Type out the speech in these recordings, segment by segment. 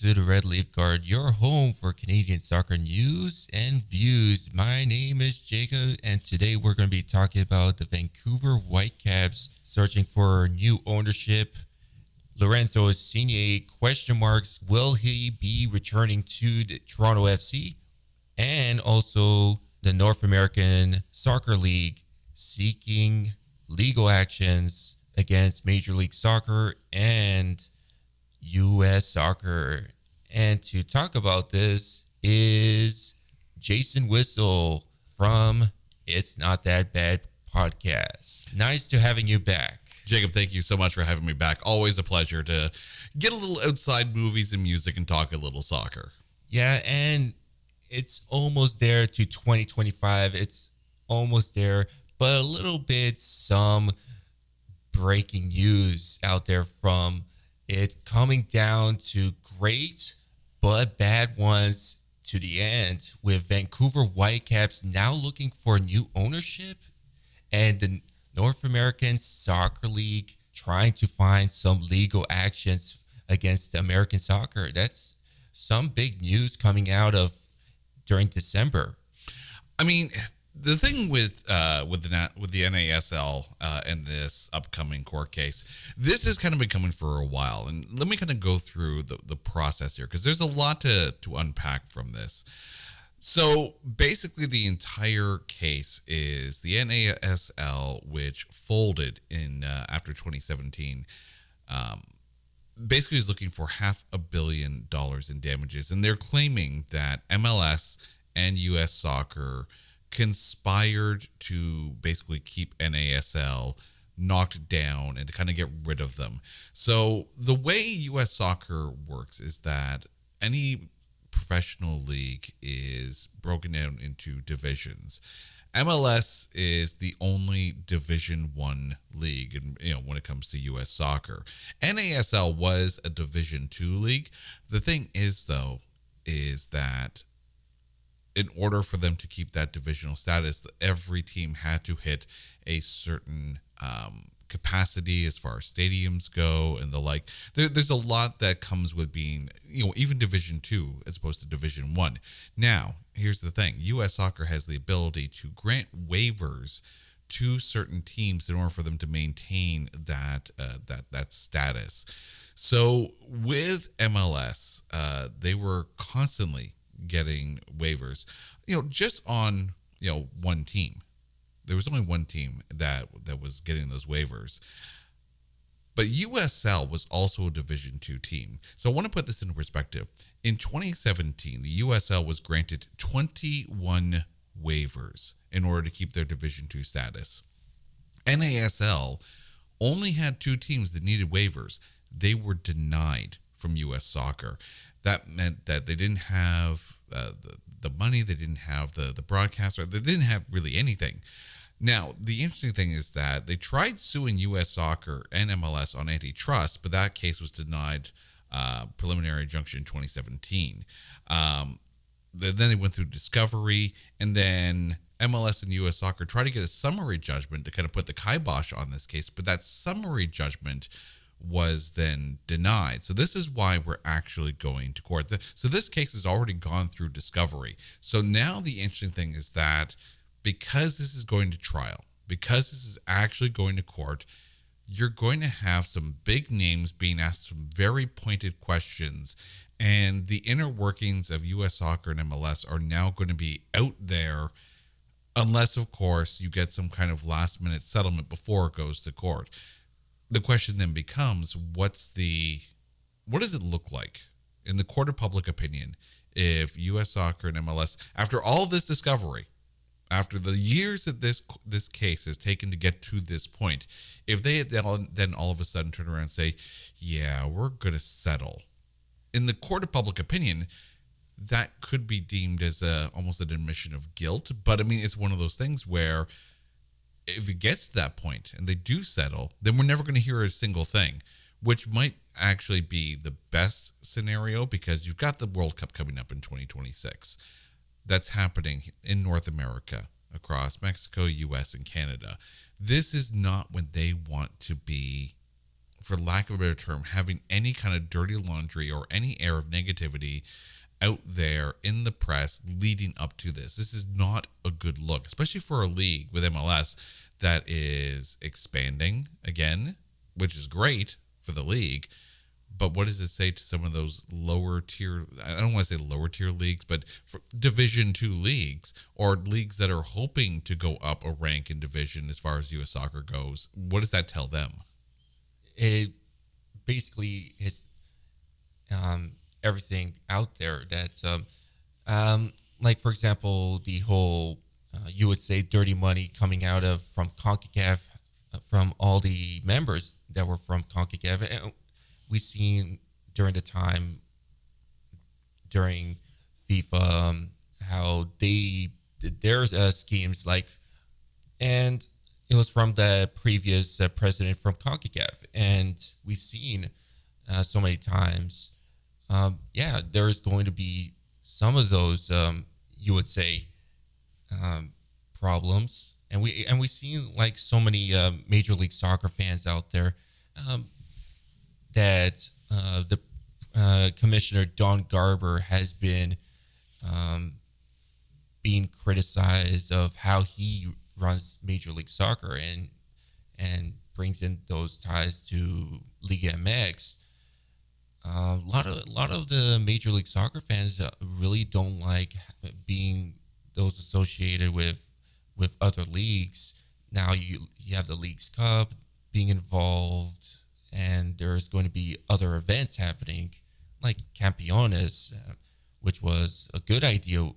to the Red Leaf Guard, your home for Canadian soccer news and views. My name is Jacob, and today we're going to be talking about the Vancouver Whitecaps searching for new ownership. Lorenzo Insigne, question marks, will he be returning to the Toronto FC? And also the North American Soccer League seeking legal actions against Major League Soccer and U.S. Soccer. And to talk about this is Jason Whissell from It's Not That Bad podcast. Nice to having you back. Jacob, thank you so much for having me back. Always a pleasure to get a little outside movies and music and talk a little soccer. Yeah, and it's almost there to 2025. It's almost there, but a little bit some breaking news out there from it coming down to great but bad ones to the end, with Vancouver Whitecaps now looking for new ownership and the North American Soccer League trying to find some legal actions against American soccer. That's some big news coming out of during December. I mean, the thing with the NASL and this upcoming court case, this has kind of been coming for a while, and let me kind of go through the process here, because there's a lot to unpack from this. So basically, the entire case is the NASL, which folded in after 2017. Basically, is looking for $500 million in damages, and they're claiming that MLS and U.S. Soccer conspired to basically keep NASL knocked down and to kind of get rid of them. So the way U.S. Soccer works is that any professional league is broken down into divisions. MLS is the only Division I league, and when it comes to U.S. Soccer. NASL was a Division II league. The thing is, though, is that in order for them to keep that divisional status, every team had to hit a certain capacity as far as stadiums go and the like. There's a lot that comes with being, even Division II as opposed to Division I. Now, here's the thing. U.S. Soccer has the ability to grant waivers to certain teams in order for them to maintain that status. So with MLS, they were constantly getting waivers, just on, one team. There was only one team that was getting those waivers. But USL was also a Division II team. So I want to put this into perspective. In 2017, the USL was granted 21 waivers in order to keep their Division II status. NASL only had two teams that needed waivers. They were denied from U.S. Soccer. That meant that they didn't have the money, they didn't have the broadcaster, they didn't have really anything. Now, the interesting thing is that they tried suing U.S. Soccer and MLS on antitrust, but that case was denied preliminary injunction in 2017. Then they went through discovery, and then MLS and U.S. Soccer tried to get a summary judgment to kind of put the kibosh on this case, but that summary judgment was then denied. So this is why we're actually going to court. So this case has already gone through discovery. So now the interesting thing is that because this is going to trial, because this is actually going to court, you're going to have some big names being asked some very pointed questions. And the inner workings of U.S. Soccer and MLS are now going to be out there, unless, of course, you get some kind of last-minute settlement before it goes to court. The question then becomes, what does it look like in the court of public opinion if U.S. Soccer and MLS, after all this discovery, after the years that this case has taken to get to this point, if they then all of a sudden turn around and say, yeah, we're going to settle. In the court of public opinion, that could be deemed as almost an admission of guilt. But I mean, it's one of those things where if it gets to that point and they do settle, then we're never going to hear a single thing, which might actually be the best scenario, because you've got the World Cup coming up in 2026. That's happening in North America, across Mexico, U.S., and Canada. This is not when they want to be for lack of a better term, having any kind of dirty laundry or any air of negativity out there in the press leading up to this. This is not a good look, especially for a league with MLS that is expanding again, which is great for the league. But what does it say to some of those lower tier, I don't want to say lower tier leagues, but for Division 2 leagues or leagues that are hoping to go up a rank in division as far as U.S. soccer goes? What does that tell them? It basically is everything out there that's like, for example, the whole you would say dirty money coming out of from CONCACAF, from all the members that were from CONCACAF. And we've seen during the time during FIFA how they did their schemes, like, and it was from the previous president from CONCACAF, and we've seen so many times. There's going to be some of those, you would say, problems, and we see like so many Major League Soccer fans out there that the commissioner Don Garber has been being criticized of how he runs Major League Soccer and brings in those ties to Liga MX. A lot of the Major League Soccer fans really don't like being those associated with other leagues. Now you have the Leagues Cup being involved, and there's going to be other events happening like Campeones, which was a good idea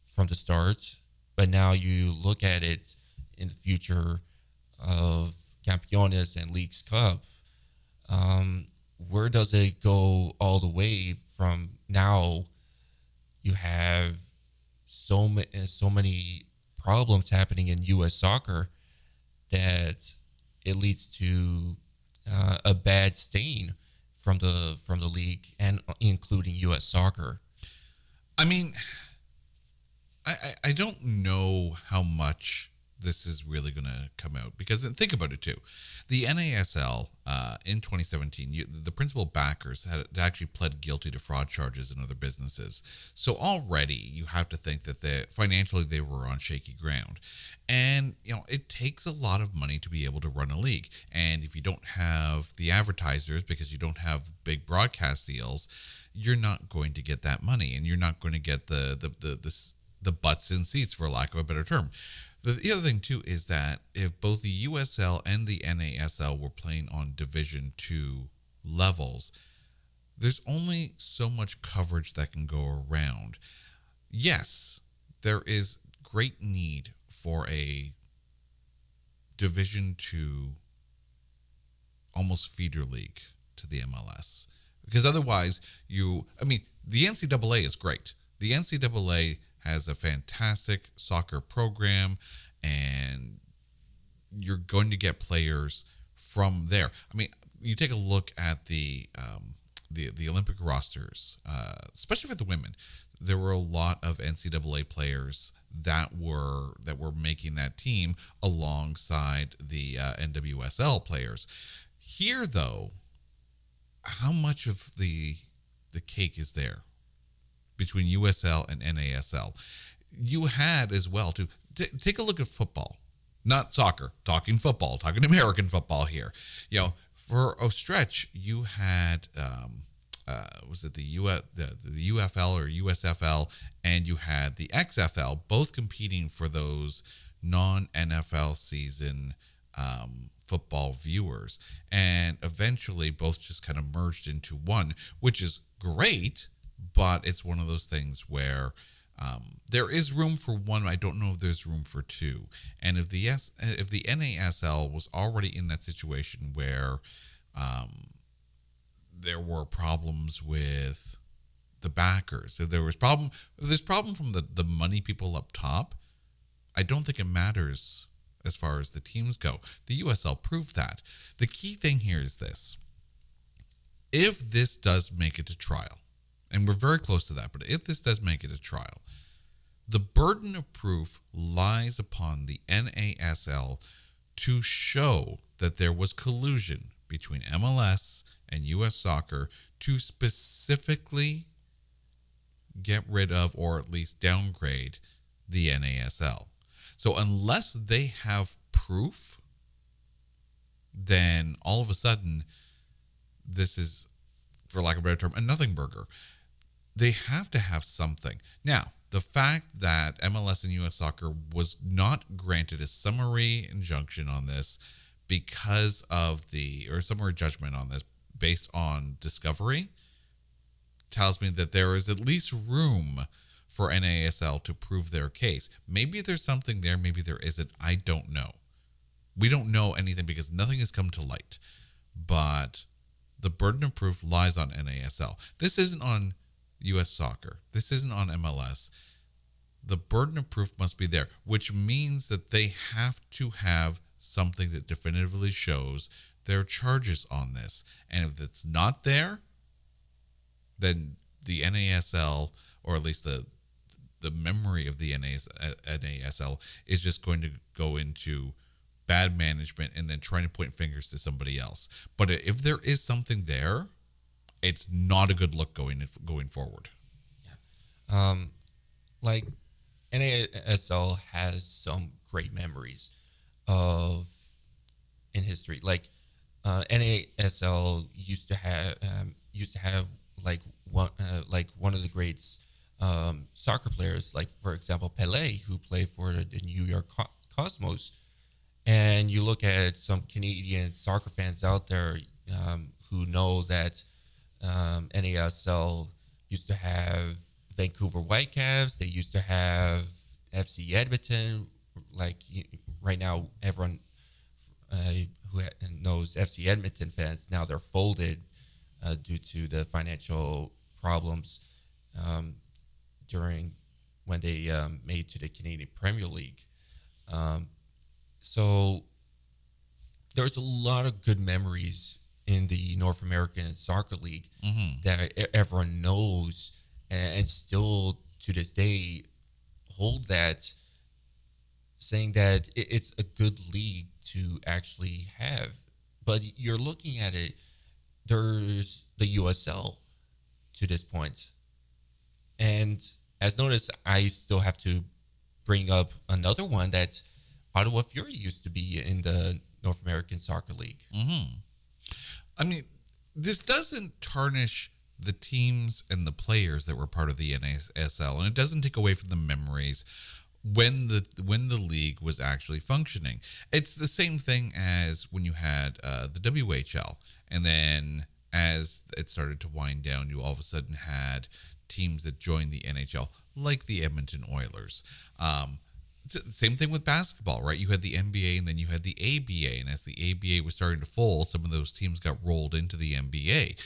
from the start. But now you look at it in the future of Campeones and Leagues Cup. Where does it go all the way from now? You have so many problems happening in U.S. soccer that it leads to a bad stain from the league, and including U.S. soccer. I mean, I don't know how much this is really going to come out, because think about it too. The NASL in 2017, the principal backers had actually pled guilty to fraud charges in other businesses. So already you have to think that financially they were on shaky ground. And, it takes a lot of money to be able to run a league. And if you don't have the advertisers, because you don't have big broadcast deals, you're not going to get that money, and you're not going to get the butts in seats, for lack of a better term. The other thing, too, is that if both the USL and the NASL were playing on Division 2 levels, there's only so much coverage that can go around. Yes, there is great need for a Division 2 almost feeder league to the MLS. Because otherwise, the NCAA is great. The NCAA has a fantastic soccer program, and you're going to get players from there. I mean, you take a look at the Olympic rosters, especially for the women. There were a lot of NCAA players that were making that team alongside the NWSL players. Here, though, how much of the cake is there between USL and NASL? You had as well to take a look at football, not soccer, talking football, talking American football here. For a stretch, you had was it the UFL or USFL, and you had the XFL, both competing for those non-NFL season football viewers, and eventually both just kind of merged into one, which is great. But it's one of those things where there is room for one. I don't know if there's room for two. And if the NASL was already in that situation where there were problems with the backers, if there's problem from the money people up top, I don't think it matters as far as the teams go. The USL proved that. The key thing here is this: if this does make it to trial, and we're very close to that, but if this does make it a trial, the burden of proof lies upon the NASL to show that there was collusion between MLS and U.S. Soccer to specifically get rid of or at least downgrade the NASL. So unless they have proof, then all of a sudden this is, for lack of a better term, a nothing burger. They have to have something. Now, the fact that MLS and U.S. Soccer was not granted a summary injunction on this because of or summary judgment on this based on discovery tells me that there is at least room for NASL to prove their case. Maybe there's something there, maybe there isn't. I don't know. We don't know anything because nothing has come to light. But the burden of proof lies on NASL. This isn't on U.S. Soccer. This isn't on MLS. The burden of proof must be there, which means that they have to have something that definitively shows their charges on this. And if it's not there, then the NASL, or at least the memory of the NASL, is just going to go into bad management and then trying to point fingers to somebody else. But if there is something there, it's not a good look going forward. Yeah. Like NASL has some great memories of in history. Like NASL used to have like one of the greats soccer players, like for example Pelé, who played for the New York Cosmos. And you look at some Canadian soccer fans out there who know that NASL used to have Vancouver Whitecaps. They used to have FC Edmonton. Like right now, everyone who knows FC Edmonton fans, now they're folded due to the financial problems during when they made to the Canadian Premier League. So there's a lot of good memories in the North American Soccer League that everyone knows and still to this day hold that, saying that it's a good league to actually have. But you're looking at it, there's the USL to this point. And as noticed, I still have to bring up another one that Ottawa Fury used to be in the North American Soccer League. I mean, this doesn't tarnish the teams and the players that were part of the NASL, and it doesn't take away from the memories when the league was actually functioning. It's the same thing as when you had the WHL, and then as it started to wind down, you all of a sudden had teams that joined the NHL, like the Edmonton Oilers. Same thing with basketball, right? You had the NBA and then you had the ABA. And as the ABA was starting to fold, some of those teams got rolled into the NBA.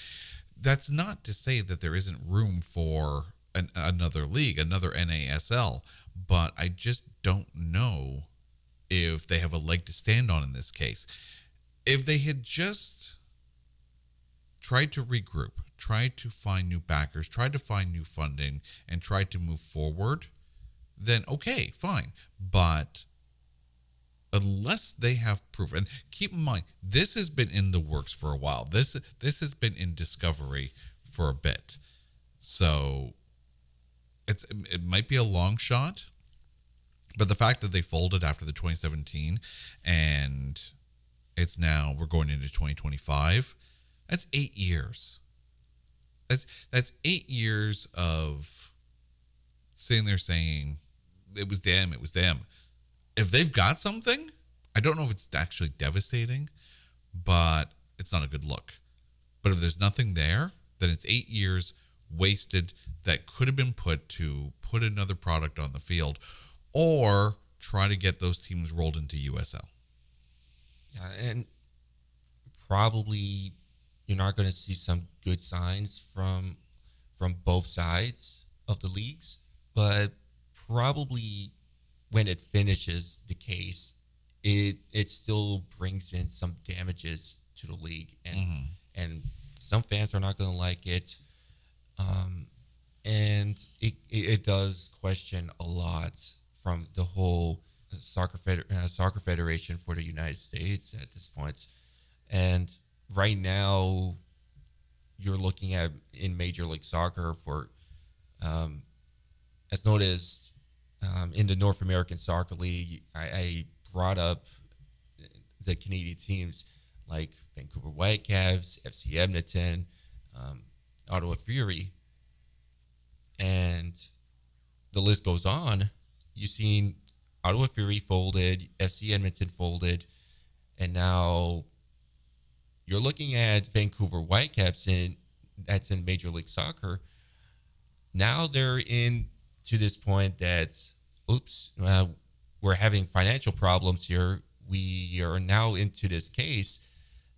That's not to say that there isn't room for another league, another NASL. But I just don't know if they have a leg to stand on in this case. If they had just tried to regroup, tried to find new backers, tried to find new funding, and tried to move forward, then okay, fine. But unless they have proof, and keep in mind, this has been in the works for a while. This has been in discovery for a bit. So it might be a long shot, but the fact that they folded after the 2017 and we're going into 2025, that's 8 years. That's 8 years of sitting there saying, it was them. If they've got something, I don't know if it's actually devastating, but it's not a good look. But if there's nothing there, then it's 8 years wasted that could have been put to put another product on the field or try to get those teams rolled into USL. Yeah, and probably you're not going to see some good signs from both sides of the leagues, but probably when it finishes the case, it still brings in some damages to the league, and some fans are not going to like it, and it does question a lot from the whole soccer federation for the United States at this point. And right now, you're looking at in Major League Soccer for um, as noticed in the North American Soccer League. I brought up the Canadian teams like Vancouver Whitecaps, FC Edmonton, um, Ottawa Fury, and the list goes on. You've seen Ottawa Fury folded, FC Edmonton folded, and now you're looking at Vancouver Whitecaps in that's in Major League Soccer. Now they're in to this point that oops, we're having financial problems here. We are now into this case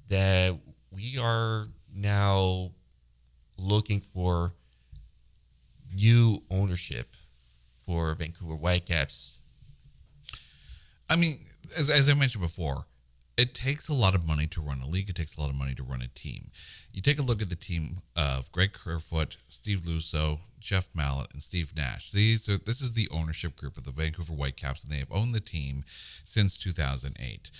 that we are now looking for new ownership for Vancouver Whitecaps. I mean, as I mentioned before, it takes a lot of money to run a league. It takes a lot of money to run a team. You take a look at the team of Greg Kerfoot, Steve Lusso, Jeff Mallett, and Steve Nash. This is the ownership group of the Vancouver Whitecaps, and they have owned the team since 2008.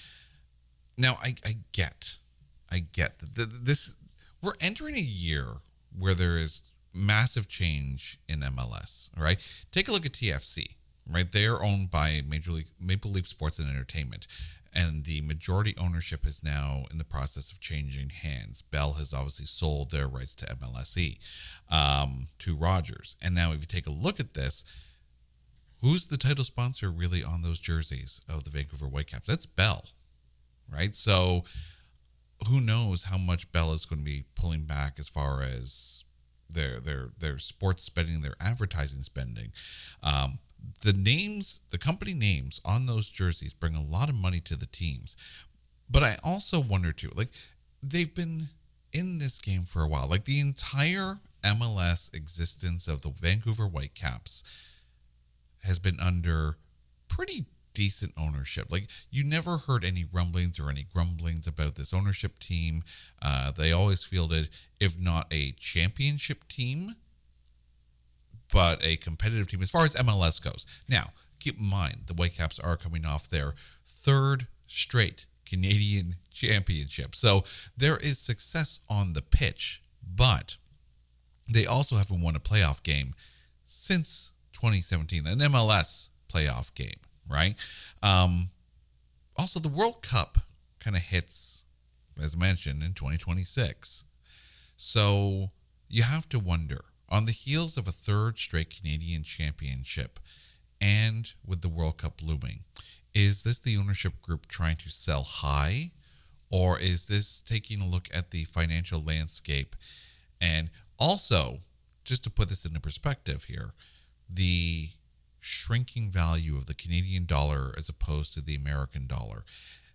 Now, I get that this. We're entering a year where there is massive change in MLS. Right? Take a look at TFC. Right, they are owned by Major League Maple Leaf Sports and Entertainment, and the majority ownership is now in the process of changing hands. Bell has obviously sold their rights to MLSE to Rogers, and now if you take a look at this, who's the title sponsor really on those jerseys of the Vancouver Whitecaps? That's Bell, right? So who knows how much Bell is going to be pulling back as far as their sports spending, their advertising spending. The company names on those jerseys bring a lot of money to the teams. But I also wonder too, like they've been in this game for a while. Like the entire MLS existence of the Vancouver Whitecaps has been under pretty decent ownership. Like you never heard any rumblings or any grumblings about this ownership team. They always fielded, if not a championship team, but a competitive team as far as MLS goes. Now, keep in mind, the Whitecaps are coming off their third straight Canadian championship. So there is success on the pitch, but they also haven't won a playoff game since 2017, an MLS playoff game, right? Also, the World Cup kind of hits, as mentioned, in 2026. So you have to wonder, on the heels of a third straight Canadian championship and with the World Cup looming, is this the ownership group trying to sell high, or is this taking a look at the financial landscape? And also, just to put this into perspective here, the shrinking value of the Canadian dollar as opposed to the American dollar.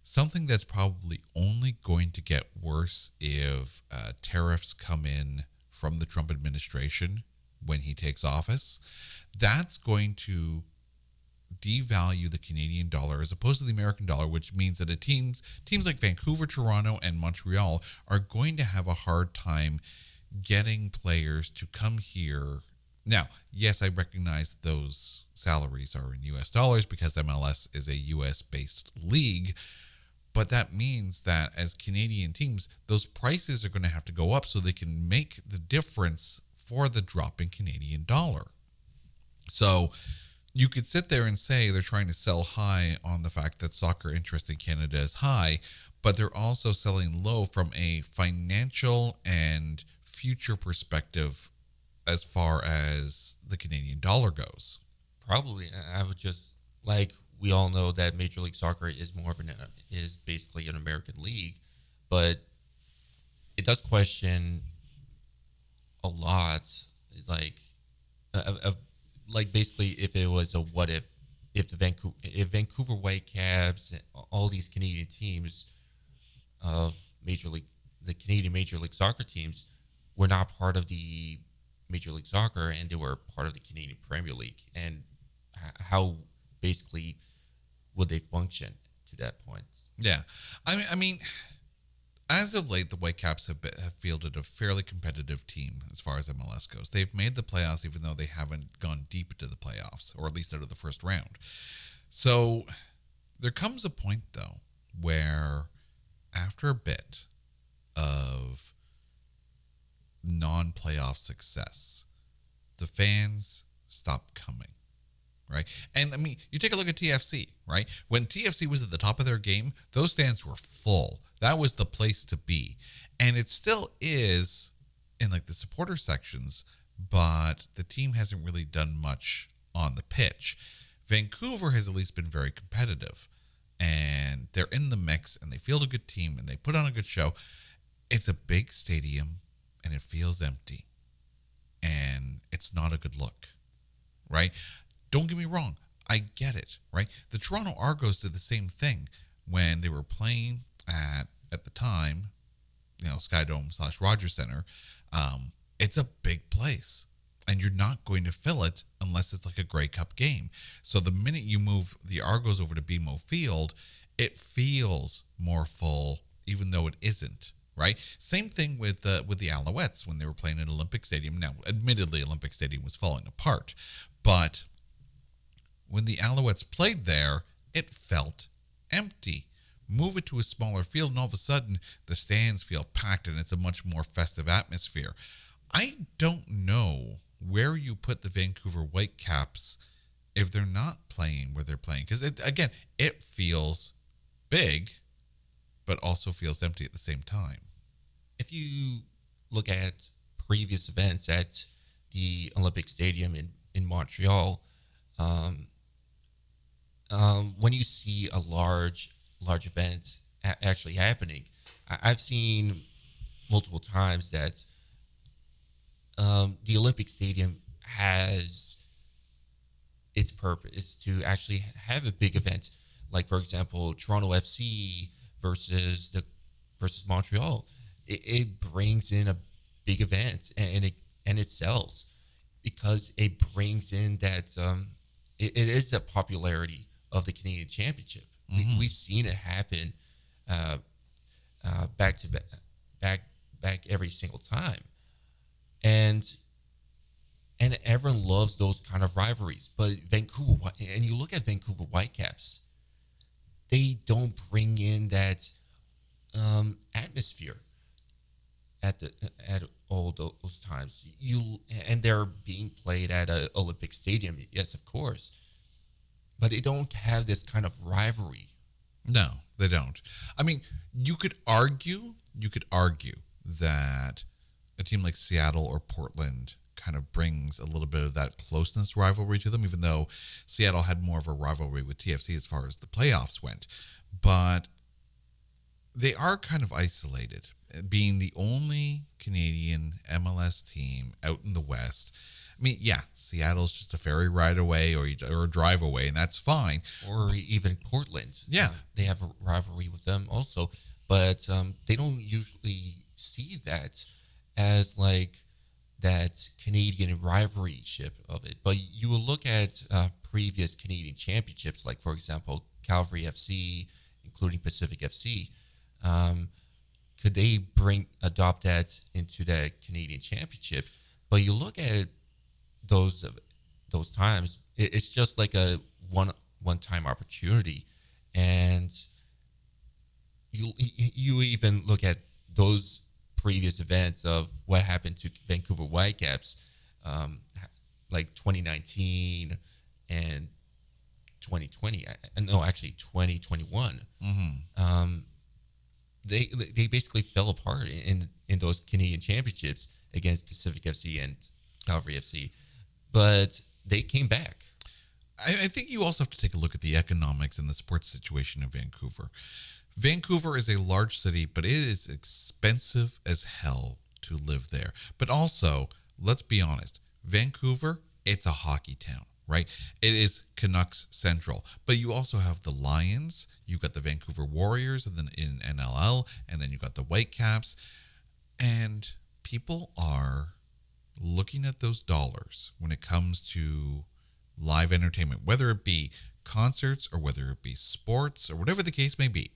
Something that's probably only going to get worse if tariffs come in from the Trump administration when he takes office. That's going to devalue the Canadian dollar as opposed to the American dollar, which means that teams like Vancouver, Toronto, and Montreal are going to have a hard time getting players to come here. Now, yes, I recognize those salaries are in U.S. dollars because MLS is a U.S.-based league, but that means that as Canadian teams, those prices are going to have to go up so they can make the difference for the drop in Canadian dollar. So you could sit there and say they're trying to sell high on the fact that soccer interest in Canada is high, but they're also selling low from a financial and future perspective as far as the Canadian dollar goes. Probably, I would just like we all know that Major League Soccer is is basically an American league, but it does question a lot, like like basically if it was a what if if Vancouver Whitecaps and all these Canadian teams of the Canadian Major League Soccer teams were not part of the Major League Soccer and they were part of the Canadian Premier League, and how basically would they function to that point? Yeah, I mean, as of late, the Whitecaps have fielded a fairly competitive team as far as MLS goes. They've made the playoffs, even though they haven't gone deep into the playoffs, or at least out of the first round. So there comes a point, though, where after a bit of non-playoff success, the fans stop coming, right? And I mean, you take a look at TFC, right? When TFC was at the top of their game, those stands were full. That was the place to be. And it still is in like the supporter sections, but the team hasn't really done much on the pitch. Vancouver has at least been very competitive, and they're in the mix, and they field a good team, and they put on a good show. It's a big stadium, and it feels empty, and it's not a good look, right? Don't get me wrong. I get it, right? The Toronto Argos did the same thing when they were playing at the time, Skydome / Rogers Center. It's a big place, and you're not going to fill it unless it's like a Grey Cup game. So the minute you move the Argos over to BMO Field, it feels more full, even though it isn't. Right? Same thing with the Alouettes when they were playing at Olympic Stadium. Now, admittedly, Olympic Stadium was falling apart, but when the Alouettes played there, it felt empty. Move it to a smaller field, and all of a sudden, the stands feel packed, and it's a much more festive atmosphere. I don't know where you put the Vancouver Whitecaps if they're not playing where they're playing, because it feels big, but also feels empty at the same time. If you look at previous events at the Olympic Stadium in Montreal, when you see a large event actually happening, I've seen multiple times that the Olympic Stadium has its purpose to actually have a big event, like for example Toronto FC versus Montreal. It brings in a big event, and it sells because it brings in that it is a popularity of the Canadian Championship. Mm-hmm. We've seen it happen back to back every single time, and everyone loves those kind of rivalries. But and you look at Vancouver Whitecaps, they don't bring in that atmosphere at all those times. And they're being played at an Olympic Stadium, yes, of course, but they don't have this kind of rivalry. No, they don't. I mean, you could argue that a team like Seattle or Portland kind of brings a little bit of that closeness rivalry to them, even though Seattle had more of a rivalry with TFC as far as the playoffs went. But they are kind of isolated, being the only Canadian MLS team out in the West. I mean, yeah, Seattle's just a ferry ride away or a drive away, and that's fine. Or even Portland. Yeah. They have a rivalry with them also, but they don't usually see that as like that Canadian rivalry ship of it. But you will look at previous Canadian championships, like, for example, Calgary FC, including Pacific FC. Could they adopt that into the Canadian Championship? But you look at those times, it's just like a one-time opportunity, and you even look at those previous events of what happened to Vancouver Whitecaps, like 2019 and 2020. No, actually 2021. Mm-hmm. They basically fell apart in those Canadian championships against Pacific FC and Calgary FC, but they came back. I think you also have to take a look at the economics and the sports situation in Vancouver. Vancouver is a large city, but it is expensive as hell to live there. But also, let's be honest, Vancouver, it's a hockey town, right? It is Canucks Central. But you also have the Lions, you've got the Vancouver Warriors and then in NLL, and then you've got the Whitecaps. And people are looking at those dollars when it comes to live entertainment, whether it be concerts or whether it be sports or whatever the case may be,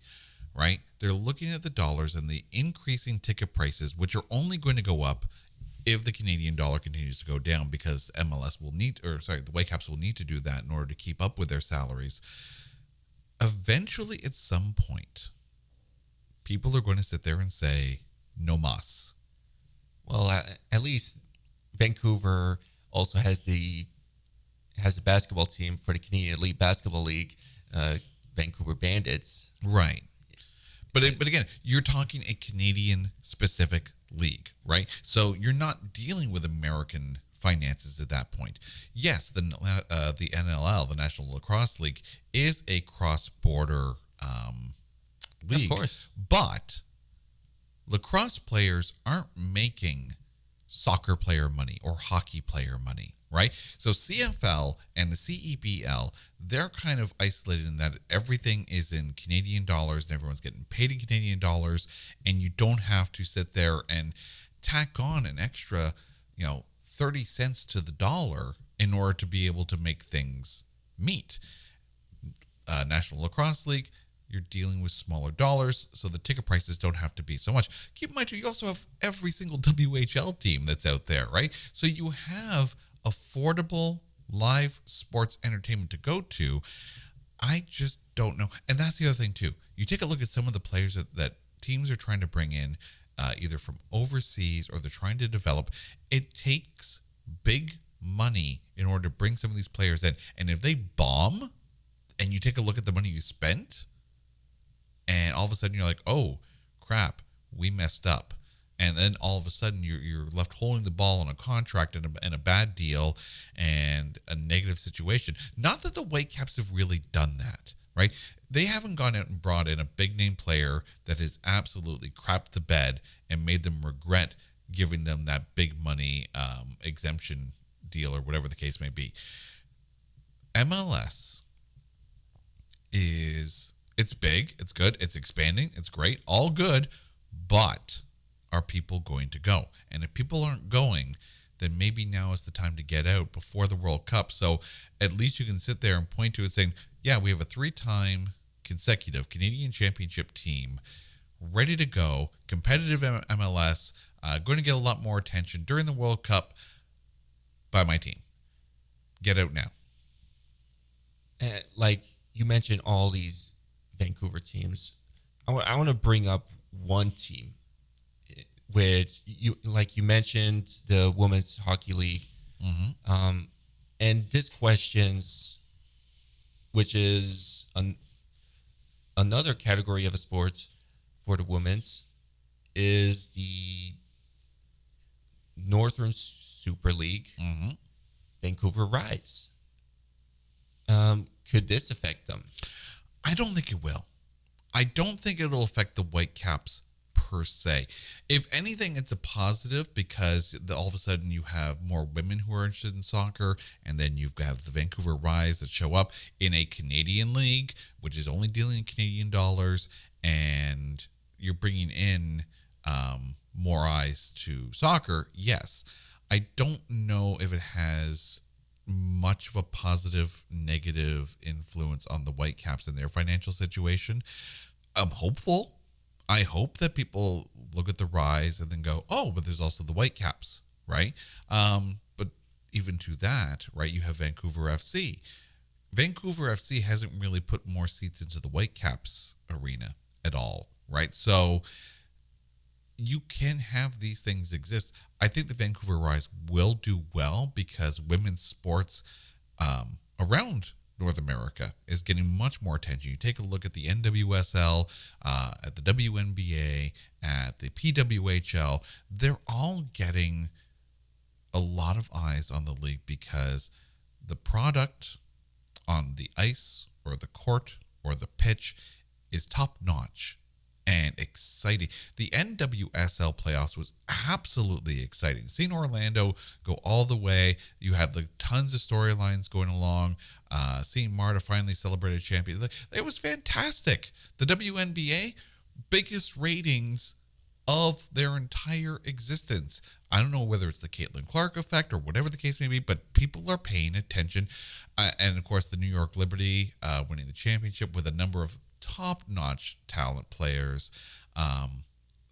right? They're looking at the dollars and the increasing ticket prices, which are only going to go up if the Canadian dollar continues to go down, because MLS will need, or sorry, the Whitecaps will need to do that in order to keep up with their salaries. Eventually, at some point, people are going to sit there and say, no mas. Well, at least Vancouver also has the basketball team for the Canadian Elite Basketball League, Vancouver Bandits. Right. But again, you're talking a Canadian specific league, right? So you're not dealing with American finances at that point. Yes, the NLL, the National Lacrosse League, is a cross-border league. Of course. But lacrosse players aren't making soccer player money or hockey player money, right? So CFL and the CEBL, they're kind of isolated in that everything is in Canadian dollars and everyone's getting paid in Canadian dollars, and you don't have to sit there and tack on an extra, 30 cents to the dollar in order to be able to make things meet. National Lacrosse League, you're dealing with smaller dollars, so the ticket prices don't have to be so much. Keep in mind, you also have every single WHL team that's out there, right? So you have affordable live sports entertainment to go to. I just don't know. And that's the other thing, too. You take a look at some of the players that teams are trying to bring in, either from overseas or they're trying to develop. It takes big money in order to bring some of these players in. And if they bomb, and you take a look at the money you spent, and all of a sudden you're like, oh, crap, we messed up. And then all of a sudden you're left holding the ball on a contract and a bad deal and a negative situation. Not that the Whitecaps have really done that, right? They haven't gone out and brought in a big-name player that has absolutely crapped the bed and made them regret giving them that big money exemption deal or whatever the case may be. MLS it's big, it's good, it's expanding, it's great, all good, but are people going to go? And if people aren't going, then maybe now is the time to get out before the World Cup. So at least you can sit there and point to it saying, yeah, we have a 3-time consecutive Canadian Championship team ready to go, competitive MLS, going to get a lot more attention during the World Cup by my team. Get out now. Like you mentioned all these Vancouver teams. I want to bring up one team, which you mentioned, the Women's Hockey League. Mm-hmm. And this questions, which is another category of a sport for the women's, is the Northern Super League, Mm-hmm. Vancouver Rise. Could this affect them? I don't think it will. I don't think it'll affect the Whitecaps per se. If anything, it's a positive because all of a sudden you have more women who are interested in soccer, and then you've got the Vancouver Rise that show up in a Canadian league, which is only dealing in Canadian dollars, and you're bringing in more eyes to soccer. Yes. I don't know if it has much of a positive, negative influence on the Whitecaps and their financial situation. I'm hopeful. I hope that people look at the Rise and then go, oh, but there's also the Whitecaps, right? But even to that, right, you have Vancouver FC. Vancouver FC hasn't really put more seats into the Whitecaps arena at all, right? So you can have these things exist. I think the Vancouver Rise will do well because women's sports around North America is getting much more attention. You take a look at the NWSL, at the WNBA, at the PWHL. They're all getting a lot of eyes on the league because the product on the ice or the court or the pitch is top notch and exciting. The NWSL playoffs was absolutely exciting. Seeing Orlando go all the way, you had tons of storylines going along. Seeing Marta finally celebrate a champion, it was fantastic. The WNBA, biggest ratings of their entire existence. I don't know whether it's the Caitlin Clark effect or whatever the case may be, but people are paying attention. And of course, the New York Liberty winning the championship with a number of top-notch talent players.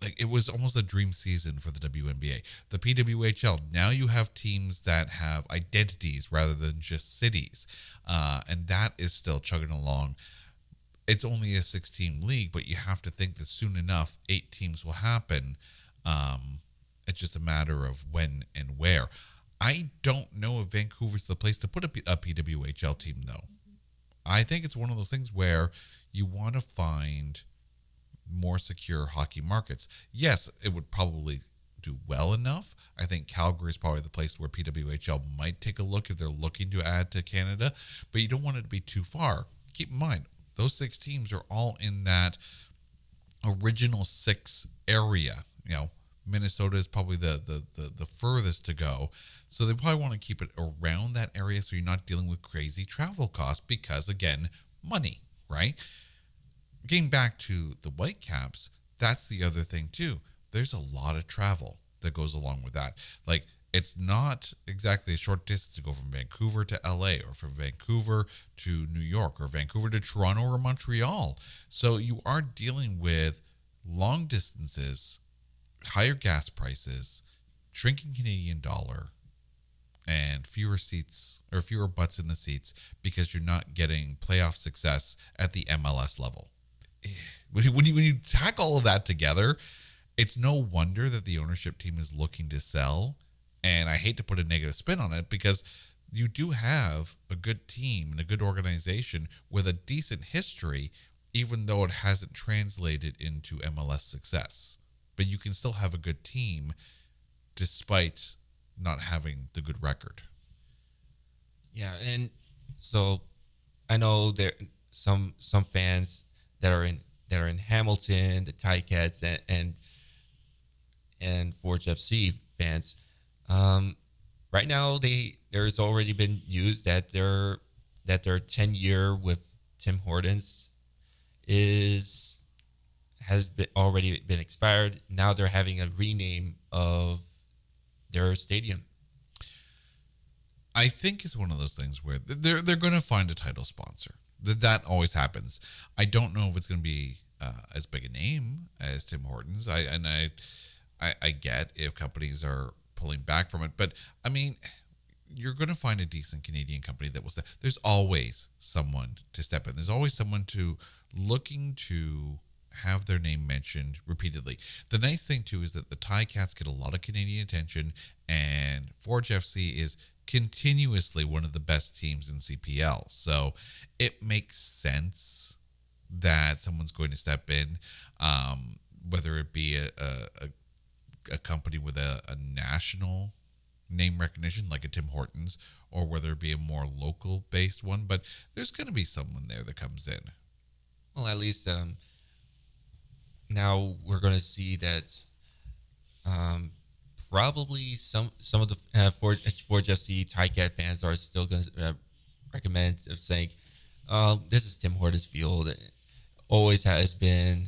like it was almost a dream season for the WNBA. The PWHL, now you have teams that have identities rather than just cities. And that is still chugging along. It's only a 6-team league, but you have to think that soon enough, 8 teams will happen. It's just a matter of when and where. I don't know if Vancouver's the place to put a PWHL team, though. I think it's one of those things where you want to find more secure hockey markets. Yes, it would probably do well enough. I think Calgary is probably the place where PWHL might take a look if they're looking to add to Canada, but you don't want it to be too far. Keep in mind, those 6 teams are all in that original 6 area. Minnesota is probably the furthest to go. So they probably want to keep it around that area so you're not dealing with crazy travel costs because, again, money, right? Getting back to the Whitecaps, that's the other thing too. There's a lot of travel that goes along with that. Like, it's not exactly a short distance to go from Vancouver to LA or from Vancouver to New York or Vancouver to Toronto or Montreal. So you are dealing with long distances, higher gas prices, shrinking Canadian dollar, and fewer seats or fewer butts in the seats because you're not getting playoff success at the MLS level. When you tack all of that together, it's no wonder that the ownership team is looking to sell. And I hate to put a negative spin on it because you do have a good team and a good organization with a decent history, even though it hasn't translated into MLS success. But you can still have a good team despite not having the good record. Yeah, and so I know there some fans that are in Hamilton, the Ticats, and Forge FC fans. Right now, there's already been news that their 10-year with Tim Hortons has already been expired. Now they're having a rename of their stadium. I think it's one of those things where they're going to find a title sponsor. That always happens. I don't know if it's going to be as big a name as Tim Hortons. I get if companies are pulling back from it, but I mean, you're going to find a decent Canadian company that will step. There's always someone to step in. There's always someone looking to have their name mentioned repeatedly. The nice thing too is that the Ticats get a lot of Canadian attention, and Forge FC is continuously one of the best teams in CPL. So it makes sense that someone's going to step in, whether it be a company with a national name recognition like a Tim Hortons, or whether it be a more local based one. But there's going to be someone there that comes in. Well, at least now we're going to see that probably some of the Forge FC Ticat fans are still going to recommend of saying, this is Tim Hortons Field. It always has been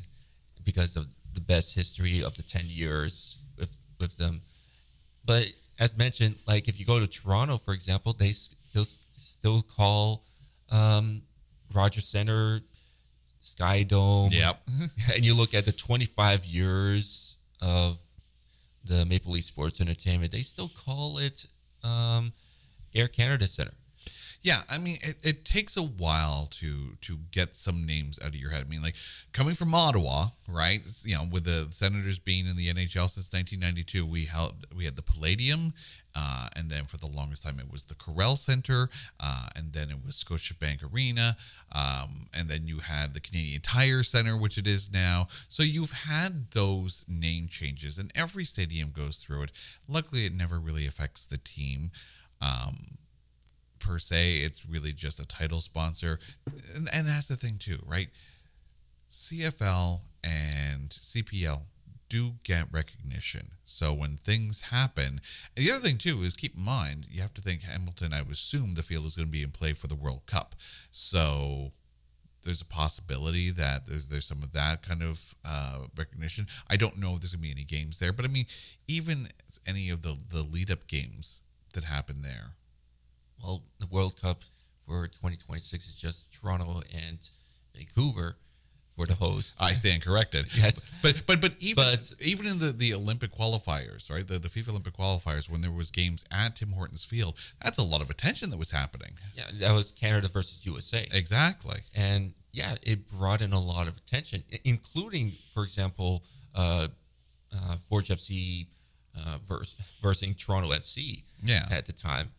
because of the best history of the 10 years with them. But as mentioned, like if you go to Toronto, for example, they still call Rogers Center Sky Dome. Yep. And you look at the 25 years of the Maple Leaf Sports Entertainment, they still call it Air Canada Center. Yeah, I mean, it takes a while to get some names out of your head. I mean, like, coming from Ottawa, right? You know, with the Senators being in the NHL since 1992, we had the Palladium, and then for the longest time it was the Corel Center, and then it was Scotiabank Arena, and then you had the Canadian Tire Center, which it is now. So you've had those name changes, and every stadium goes through it. Luckily, it never really affects the team. Per se, it's really just a title sponsor, and that's the thing too, right? CFL and CPL do get recognition, so when things happen, and the other thing too is keep in mind you have to think Hamilton. I would assume the field is going to be in play for the World Cup, so there's a possibility that there's some of that kind of recognition. I don't know if there's going to be any games there, but I mean, even any of the lead up games that happen there. Well, the World Cup for 2026 is just Toronto and Vancouver. for the host. I stand corrected. Yes. But even in the Olympic qualifiers, right? The FIFA Olympic qualifiers, when there was games at Tim Hortons Field, that's a lot of attention that was happening. Yeah, that was Canada versus USA. Exactly. And yeah, it brought in a lot of attention, including, for example, Forge FC versus Toronto FC at the time.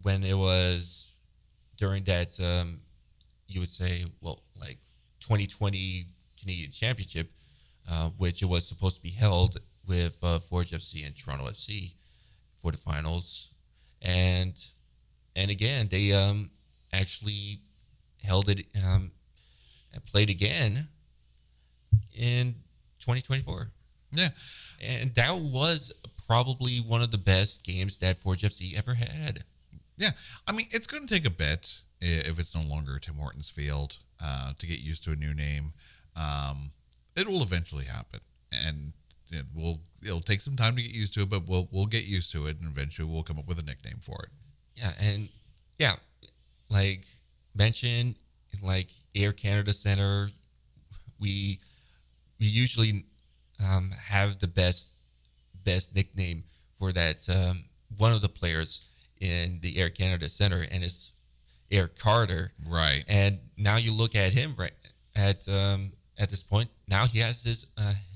When it was during that, you would say, well, like 2020 Canadian Championship, which it was supposed to be held with Forge FC and Toronto FC for the finals. And again, they actually held it and played again in 2024. Yeah. And that was probably one of the best games that Forge FC ever had. Yeah. I mean, it's going to take a bit if it's no longer Tim Hortons Field to get used to a new name. It will eventually happen. And it'll take some time to get used to it, but we'll get used to it, and eventually we'll come up with a nickname for it. Yeah, and yeah, like mentioned, like Air Canada Center, we usually have the best nickname for that one of the players in the Air Canada Center, and it's Air Carter. Right. And now you look at him right at this point. Now he has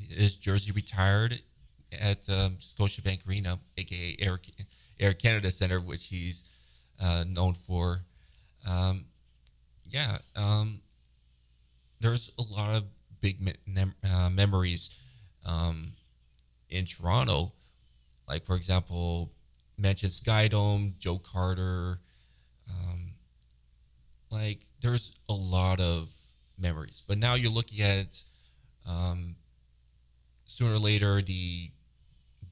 his jersey retired at Scotiabank Arena, aka Air Canada Center, which he's known for. There's a lot of big memories in Toronto. Like, for example, mentioned Skydome, Joe Carter. Like, there's a lot of memories. But now you're looking at sooner or later the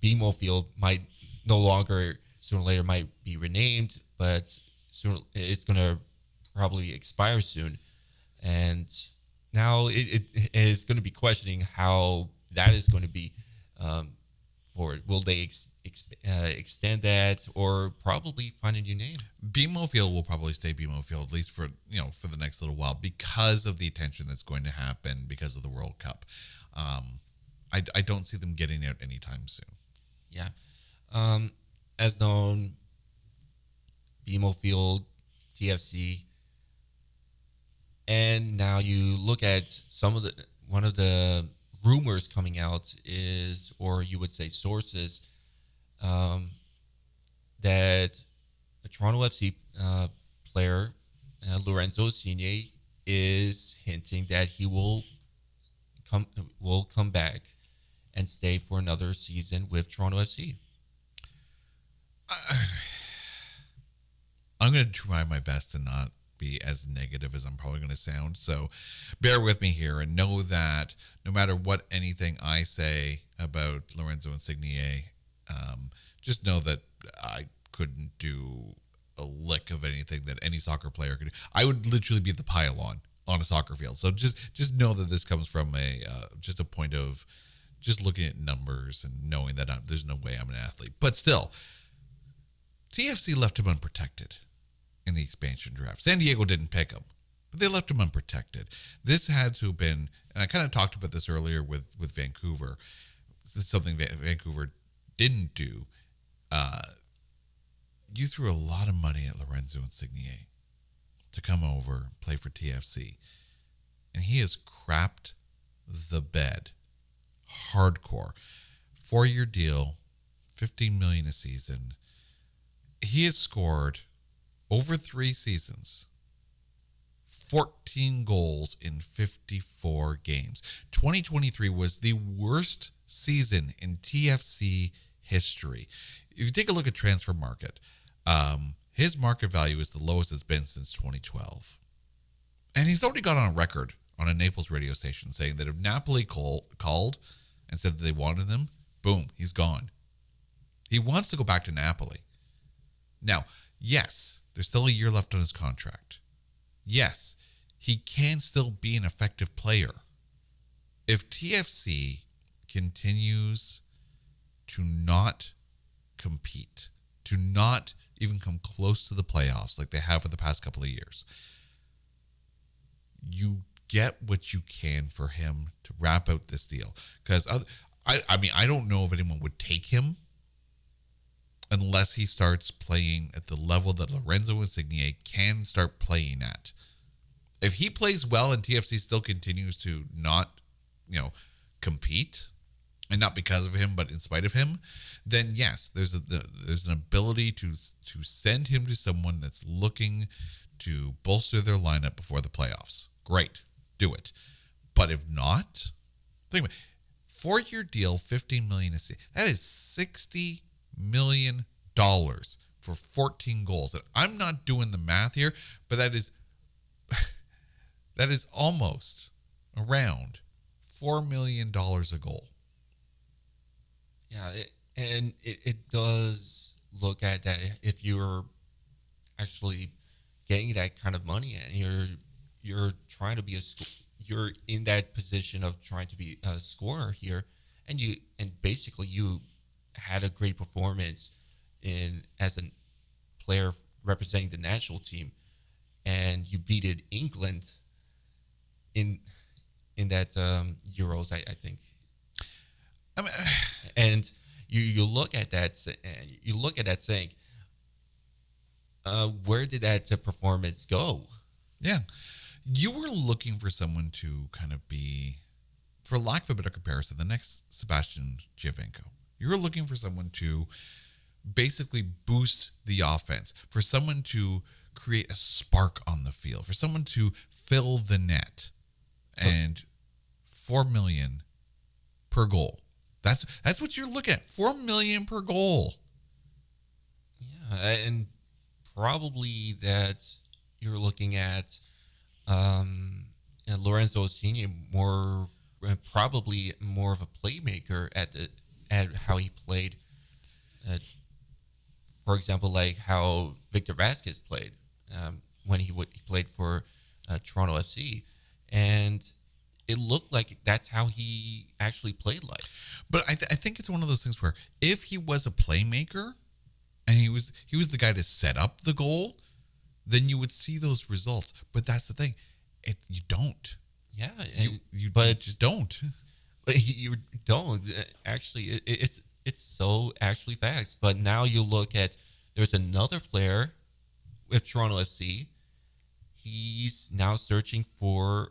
BMO Field might no longer, sooner or later might be renamed, but soon it's going to probably expire soon. And now it is going to be questioning how that is going to be forward. Will they extend that, or probably find a new name? BMO Field will probably stay BMO Field, at least for the next little while, because of the attention that's going to happen because of the World Cup. I don't see them getting out anytime soon. Yeah. As known, BMO Field, TFC, and now you look at one of the rumors coming out is, or you would say sources, that a Toronto FC player, Lorenzo Insigne, is hinting that he will come back and stay for another season with Toronto FC. I'm going to try my best to not be as negative as I'm probably going to sound. So bear with me here and know that no matter what anything I say about Lorenzo Insigne, just know that I couldn't do a lick of anything that any soccer player could do. I would literally be the pylon on a soccer field. So just know that this comes from just a point of just looking at numbers and knowing that there's no way I'm an athlete. But still, TFC left him unprotected in the expansion draft. San Diego didn't pick him, but they left him unprotected. This had to have been, and I kind of talked about this earlier with Vancouver. This is something Vancouver didn't do. You threw a lot of money at Lorenzo Insigne to come over, play for TFC, and he has crapped the bed hardcore. 4-year deal, $15 million a season. He has scored over 3 seasons 14 goals in 54 games. 2023 was the worst season in TFC history. If you take a look at transfer market, his market value is the lowest it's been since 2012. And he's already got on a record on a Naples radio station saying that if Napoli called and said that they wanted him, boom, he's gone. He wants to go back to Napoli. Now, yes, there's still a year left on his contract. Yes, he can still be an effective player. If TFC continues to not compete, to not even come close to the playoffs like they have for the past couple of years, you get what you can for him to wrap out this deal. Because I mean, I don't know if anyone would take him unless he starts playing at the level that Lorenzo Insigne can start playing at. If he plays well and TFC still continues to not, compete, and not because of him, but in spite of him, then yes, there's an ability to send him to someone that's looking to bolster their lineup before the playoffs. Great, do it. But if not, think about it. 4-year deal, $15 million. That is $60 million for 14 goals. And I'm not doing the math here, but that is almost around $4 million a goal. Yeah, it does look at that. If you're actually getting that kind of money and you're trying to be you're in that position of trying to be a scorer here, and basically you had a great performance as a player representing the national team, and you beated England in that Euros, I think. I mean, and you look at that saying, where did that performance go? Yeah, you were looking for someone to kind of be, for lack of a better comparison, the next Sebastian Giovinco. You were looking for someone to basically boost the offense, for someone to create a spark on the field, for someone to fill the net, and $4 million per goal. That's what you're looking at. $4 million per goal. Yeah, and probably that you're looking at Lorenzo Insigne probably more of a playmaker at how he played. For example, like how Victor Vasquez played when he played for Toronto FC, and it looked like that's how he actually played like. But I think it's one of those things where if he was a playmaker and he was the guy to set up the goal, then you would see those results. But that's the thing, you don't. Yeah, you just don't. But you don't actually. It's so actually facts. But now you look at, there's another player with Toronto FC. He's now searching for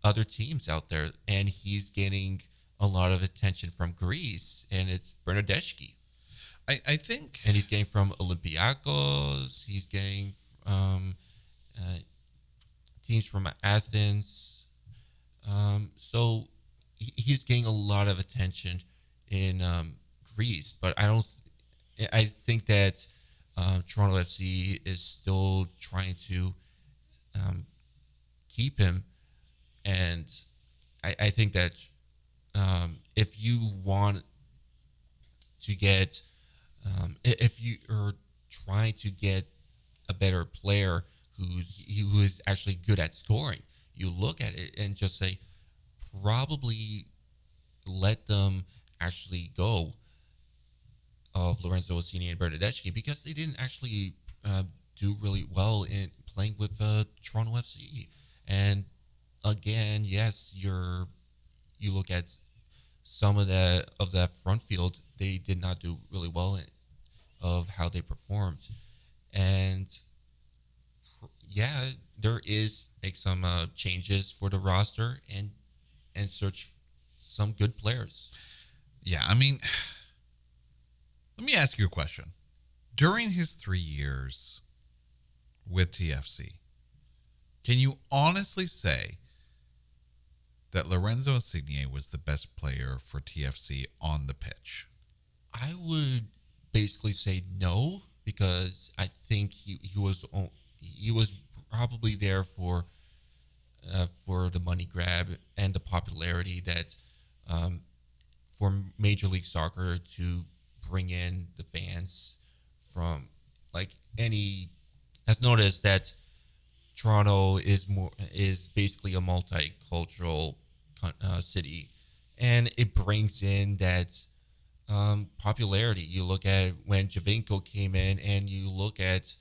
other teams out there, and he's getting a lot of attention from Greece, and it's Bernardeschi. I think, and he's getting from Olympiacos. He's getting teams from Athens. So he's getting a lot of attention in Greece, but I think that Toronto FC is still trying to keep him, and I think that if you want to get, if you are trying to get a better player who is actually good at scoring, you look at it and just say, probably let them actually go of Lorenzo Insigne and Bernardeschi, because they didn't actually do really well in playing with Toronto FC. And again, yes, you look at some of that front field, they did not do really well of how they performed. And yeah, there is make some changes for the roster and search some good players. Yeah, I mean, let me ask you a question. During his 3 years with TFC, can you honestly say that Lorenzo Insigne was the best player for TFC on the pitch? I would basically say no, because I think he was probably there for the money grab and the popularity that for Major League Soccer to bring in the fans from has noticed that Toronto is basically a multicultural city, and it brings in that popularity. You look at when Giovinco came in, and you look at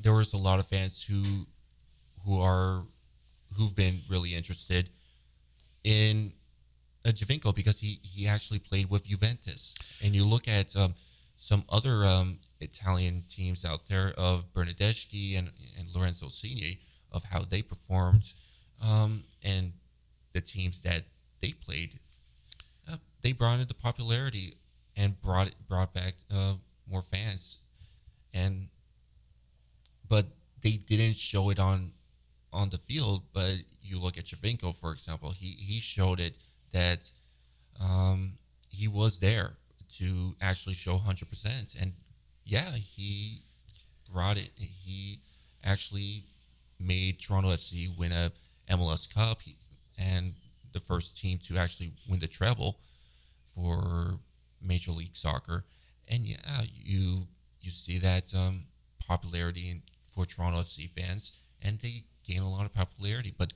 there was a lot of fans who who've been really interested in Javinko because he actually played with Juventus. And you look at some other Italian teams out there of Bernardeschi and Lorenzo Insigne of how they performed, and the teams that they played, they brought in the popularity and brought back more fans, and but they didn't show it on the field. But you look at Javinko, for example, he showed it that he was there to actually show 100%. And yeah, he brought it. He actually made Toronto FC win a MLS Cup and the first team to actually win the treble for Major League Soccer. And yeah, you see that popularity for Toronto FC fans, and they gain a lot of popularity. But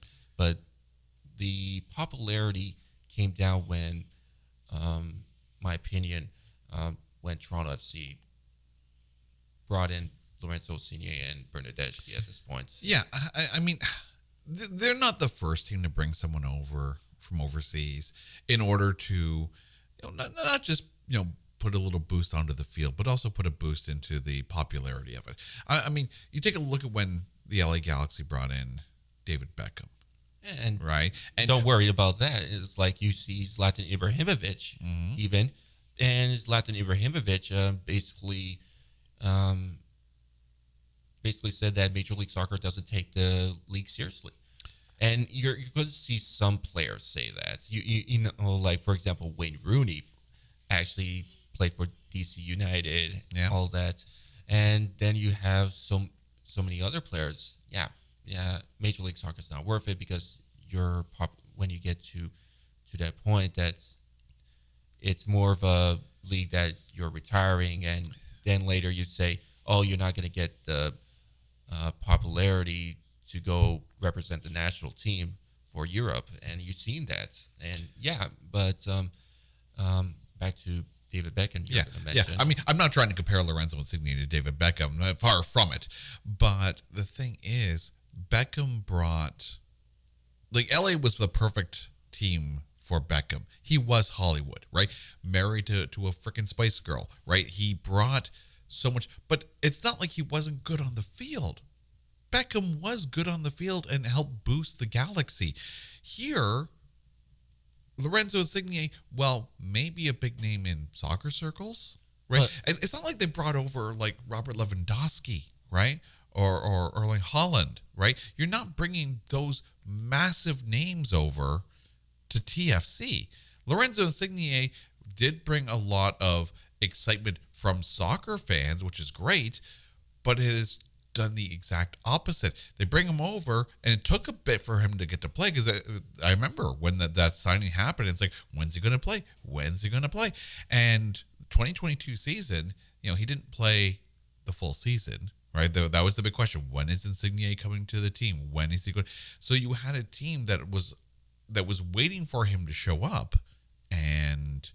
the popularity came down when, my opinion, when Toronto FC brought in Lorenzo Insigne and Bernardeschi at this point. Yeah, I mean, they're not the first team to bring someone over from overseas in order to, not just put a little boost onto the field, but also put a boost into the popularity of it. I mean, you take a look at when the LA Galaxy brought in David Beckham. And right, and don't worry about that. It's like you see Zlatan Ibrahimovic, even, and Zlatan Ibrahimovic basically said that Major League Soccer doesn't take the league seriously, and you're going to see some players say that. You know, like for example, Wayne Rooney actually played for DC United, all that, and then you have so many other players. Yeah, Major League Soccer is not worth it because when you get to that point that it's more of a league that you're retiring, and then later you say, oh, you're not going to get the popularity to go represent the national team for Europe, and you've seen that. And yeah, but back to David Beckham, you're going to mention. Yeah, I mean, I'm not trying to compare Lorenzo Insigne to David Beckham, far from it. But the thing is, Beckham brought, like, LA was the perfect team for Beckham. He was Hollywood, right? Married to a freaking Spice Girl, right? He brought so much, but it's not like he wasn't good on the field. Beckham was good on the field and helped boost the Galaxy. Here, Lorenzo Insigne, well, maybe a big name in soccer circles, right? It's not like they brought over like Robert Lewandowski, right? Or Erling Haaland, right? You're not bringing those massive names over to TFC. Lorenzo Insigne did bring a lot of excitement from soccer fans, which is great, but it has done the exact opposite. They bring him over, and it took a bit for him to get to play, because I remember when that signing happened, it's like, when's he going to play? When's he going to play? And 2022 season, he didn't play the full season, right? That was the big question. When is Insigne coming to the team? When is he going? So you had a team that was waiting for him to show up, and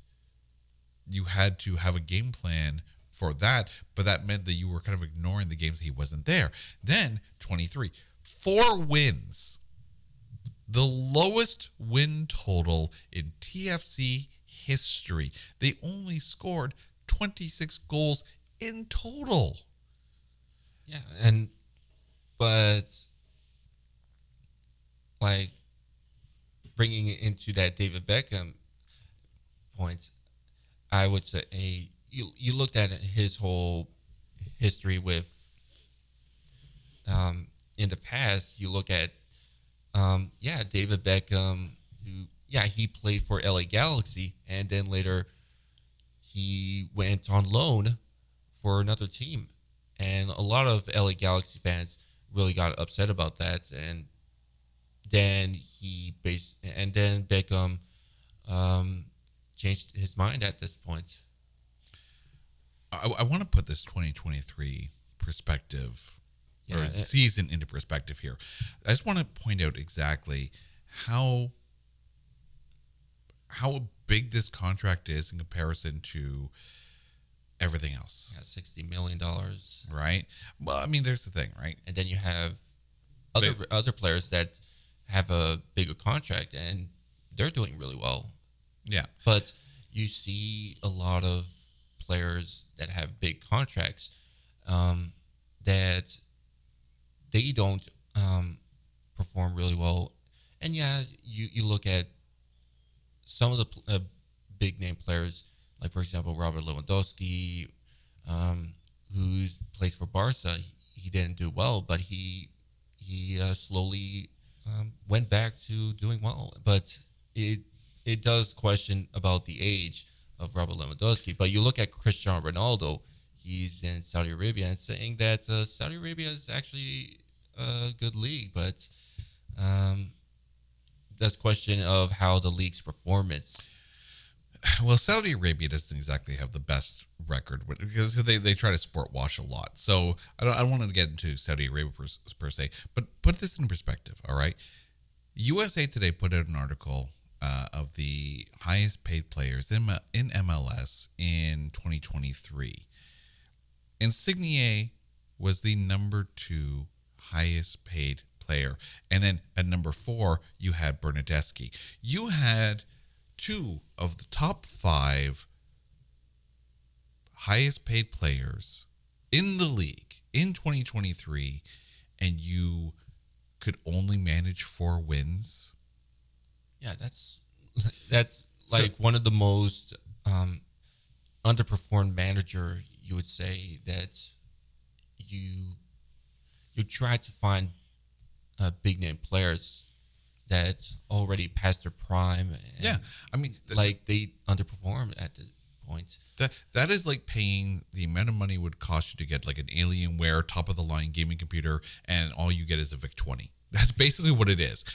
you had to have a game plan for that, but that meant that you were kind of ignoring the games he wasn't there. Then 23, 4 wins, the lowest win total in TFC history. They only scored 26 goals in total. Yeah, but like bringing it into that David Beckham point, I would say you looked at his whole history with in the past. You look at David Beckham, who he played for LA Galaxy, and then later he went on loan for another team, and a lot of LA Galaxy fans really got upset about that. And then Beckham changed his mind at this point. I want to put this 2023 perspective or season into perspective here. I just want to point out exactly how big this contract is in comparison to everything else. $60 million. Right? Well, I mean, there's the thing, right? And then you have other players that have a bigger contract and they're doing really well. Yeah. But you see a lot of players that have big contracts that they don't perform really well. And yeah, you look at some of the big name players, like for example Robert Lewandowski, who plays for Barca. He didn't do well, but he slowly went back to doing well. But it does question about the age of Robert Lewandowski. But you look at Cristiano Ronaldo. He's in Saudi Arabia and saying that Saudi Arabia is actually a good league, but that's question of how the league's performance. Well, Saudi Arabia doesn't exactly have the best record because they try to sport wash a lot. So I don't want to get into Saudi Arabia per se, but put this in perspective. All right, USA Today put out an article of the highest paid players in MLS in 2023. Insigne was the number 2 highest paid player, and then at number 4 you had Bernadeschi. You had 2 of the top 5 highest paid players in the league in 2023, and you could only manage 4 wins. Yeah, that's like one of the most underperformed manager, you would say, that you try to find big name players that already passed their prime. And yeah, I mean, like they underperformed at the point. That is like paying the amount of money it would cost you to get like an Alienware top of the line gaming computer, and all you get is a VIC 20. That's basically what it is.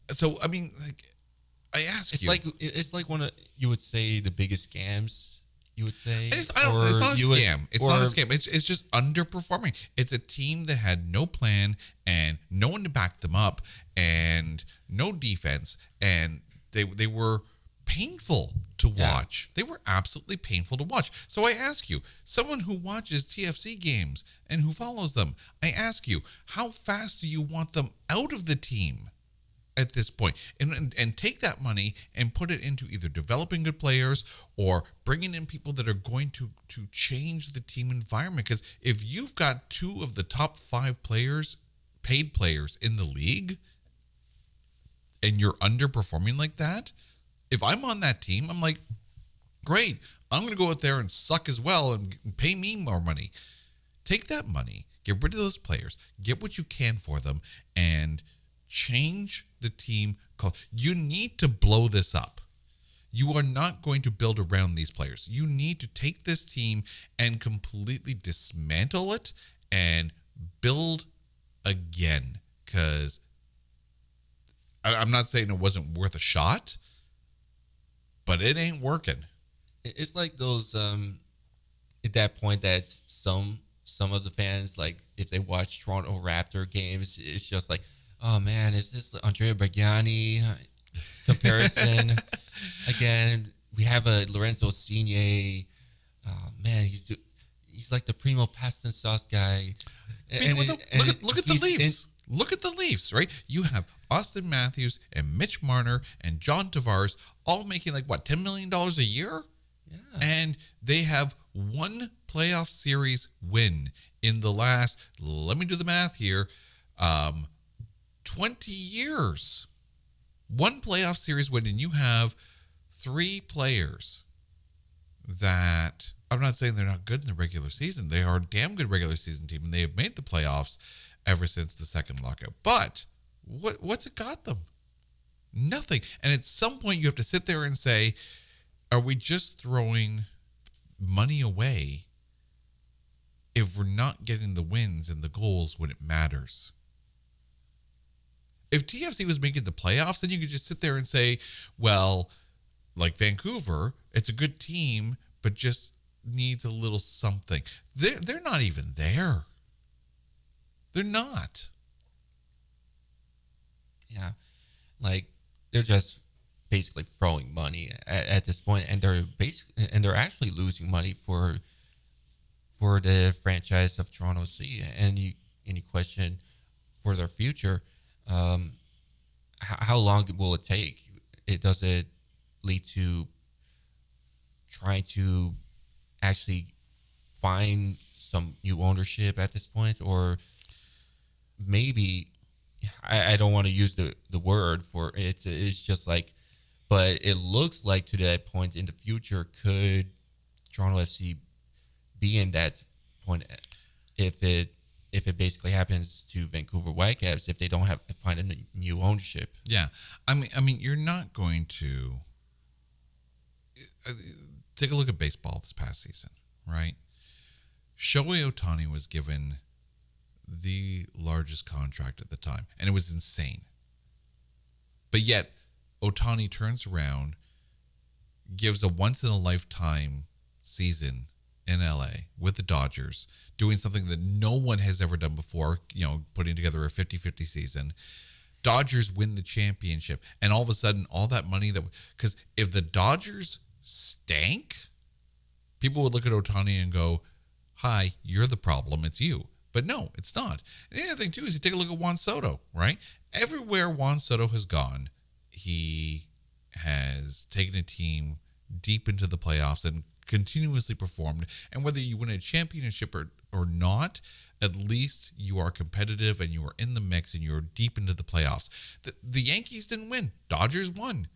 So I mean, like, I ask it's you, it's like one of, you would say, the biggest scams. You would say it's not a scam. It's not a scam. It's just underperforming. It's a team that had no plan and no one to back them up and no defense, and they were painful to watch. They were absolutely painful to watch. So I ask you, someone who watches TFC games and who follows them, I ask you, how fast do you want them out of the team at this point? And take that money and put it into either developing good players or bringing in people that are going to change the team environment. Because if you've got 2 of the top 5 players, paid players in the league, and you're underperforming like that, if I'm on that team, I'm like, great, I'm going to go out there and suck as well and pay me more money. Take that money, get rid of those players, get what you can for them, and change the team. You need to blow this up. You are not going to build around these players. You need to take this team and completely dismantle it and build again. Because I'm not saying it wasn't worth a shot, but it ain't working. It's like those at that point that some of the fans, like if they watch Toronto Raptor games, it's just like, oh man, is this Andrea Bergiani comparison? Again, we have a Lorenzo Insigne. Oh man, he's like the primo pasta and sauce guy. Look at the Leafs. Look at the Leafs, right? You have Austin Matthews and Mitch Marner and John Tavares all making like what, $10 million a year? Yeah. And they have 1 playoff series win in the last, let me do the math here, 20 years. 1 playoff series win, and you have 3 players that, I'm not saying they're not good in the regular season. They are a damn good regular season team, and they have made the playoffs ever since the second lockout. But what's it got them? Nothing. And at some point you have to sit there and say, are we just throwing money away if we're not getting the wins and the goals when it matters? If TFC was making the playoffs, then you could just sit there and say, well, like Vancouver, it's a good team, but just needs a little something. They're not even there. They're not. Yeah, like they're just basically throwing money at this point, and they're actually losing money for the franchise of Toronto FC. And you question for their future. How long will it take? Does it lead to trying to actually find some new ownership at this point, or maybe I don't want to use the word for it. It's just like, but it looks like to that point in the future, could Toronto FC be in that point if it basically happens to Vancouver Whitecaps if they don't have find a new ownership? Yeah, I mean, you're not going to take a look at baseball this past season, right? Shohei Ohtani was given the largest contract at the time, and it was insane. But yet, Ohtani turns around, gives a once-in-a-lifetime season in LA with the Dodgers, doing something that no one has ever done before, putting together a 50-50 season. Dodgers win the championship, and all of a sudden, all that money because if the Dodgers stank, people would look at Ohtani and go, hi, you're the problem, it's you. But no, it's not. And the other thing, too, is you take a look at Juan Soto, right? Everywhere Juan Soto has gone, he has taken a team deep into the playoffs and continuously performed. And whether you win a championship or not, at least you are competitive and you are in the mix and you're deep into the playoffs. The Yankees didn't win. Dodgers won.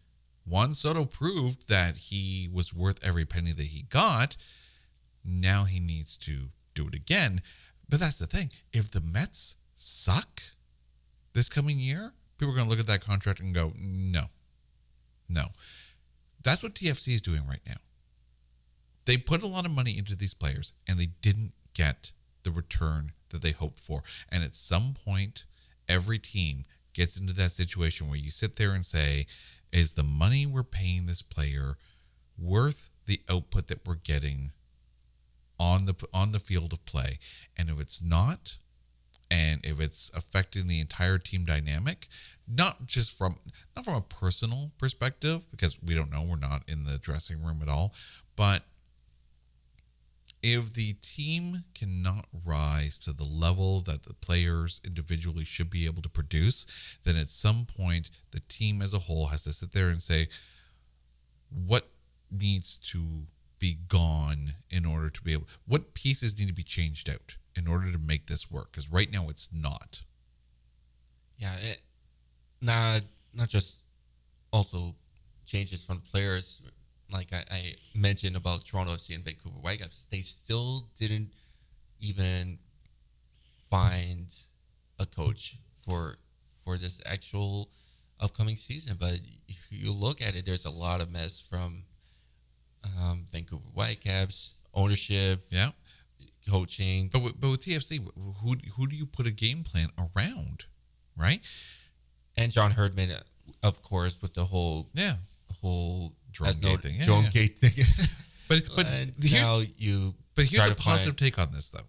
Juan Soto proved that he was worth every penny that he got. Now he needs to do it again. But that's the thing. If the Mets suck this coming year, people are going to look at that contract and go, no. That's what TFC is doing right now. They put a lot of money into these players, and they didn't get the return that they hoped for. And at some point, every team gets into that situation where you sit there and say, is the money we're paying this player worth the output that we're getting on the field of play? And if it's not, and if it's affecting the entire team dynamic, not from a personal perspective, because we don't know, we're not in the dressing room at all, but if the team cannot rise to the level that the players individually should be able to produce, then at some point the team as a whole has to sit there and say, what needs to be gone in order to be able, what pieces need to be changed out in order to make this work? Because right now it's not. Yeah, not just also changes from the players. Like I mentioned about Toronto FC and Vancouver Whitecaps, they still didn't even find a coach for this actual upcoming season. But if you look at it, there's a lot of mess from Vancouver Whitecaps, ownership, yeah, coaching. But with TFC, who do you put a game plan around, right? And John Herdman, of course, with the whole drone gate thing. Drone gate thing. But here's a positive take on this, though.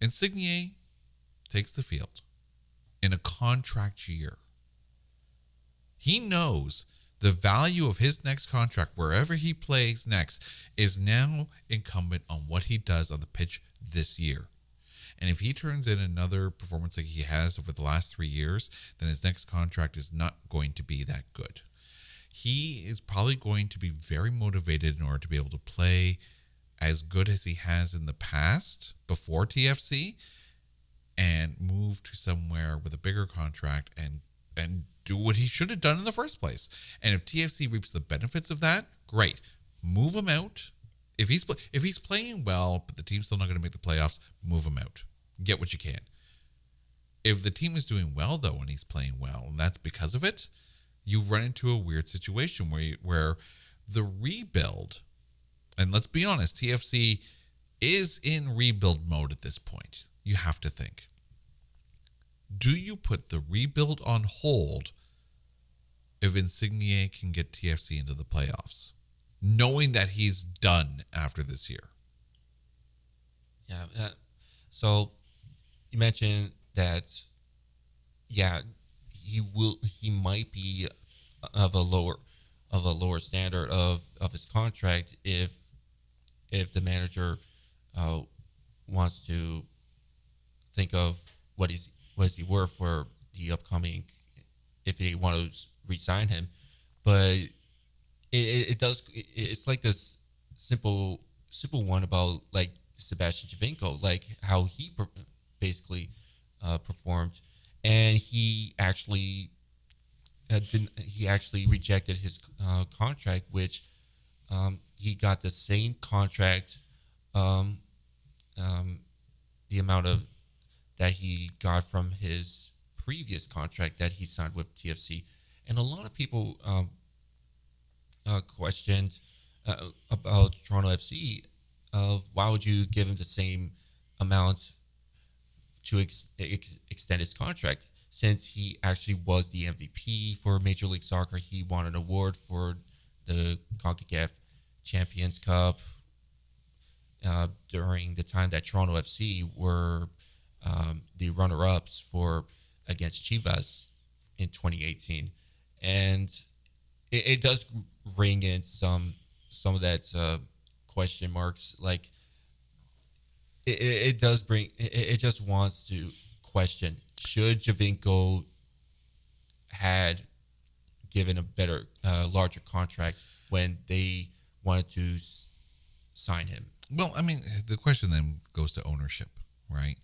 Insigne takes the field in a contract year. He knows the value of his next contract, wherever he plays next, is now incumbent on what he does on the pitch this year. And if he turns in another performance like he has over the last 3 years, then his next contract is not going to be that good. He is probably going to be very motivated in order to be able to play as good as he has in the past before TFC and move to somewhere with a bigger contract and do what he should have done in the first place. And if TFC reaps the benefits of that, great. Move him out. If he's playing well, but the team's still not going to make the playoffs, move him out. Get what you can. If the team is doing well, though, and he's playing well, and that's because of it, you run into a weird situation where the rebuild, and let's be honest, TFC is in rebuild mode at this point. You have to think. Do you put the rebuild on hold if Insigne can get TFC into the playoffs, knowing that he's done after this year? Yeah. So you mentioned that, yeah, he might be of a lower standard of his contract if the manager wants to think of what is he worth for the upcoming if they want to re-sign him. But it does it's like this simple one about like Sebastian Javinko, like how he basically performed, and he actually rejected his contract, which he got the same contract, um, the amount of that he got from his previous contract that he signed with TFC, and a lot of people questioned about Toronto FC of why would you give him the same amount to extend his contract, since he actually was the MVP for Major League Soccer. He won an award for the CONCACAF Champions Cup during the time that Toronto FC were the runner-ups for against Chivas in 2018, and it does ring in some of that question marks. Like it does bring it just wants to question, should Javinko had given a better larger contract when they wanted to sign him. Well, I mean, the question then goes to ownership, right?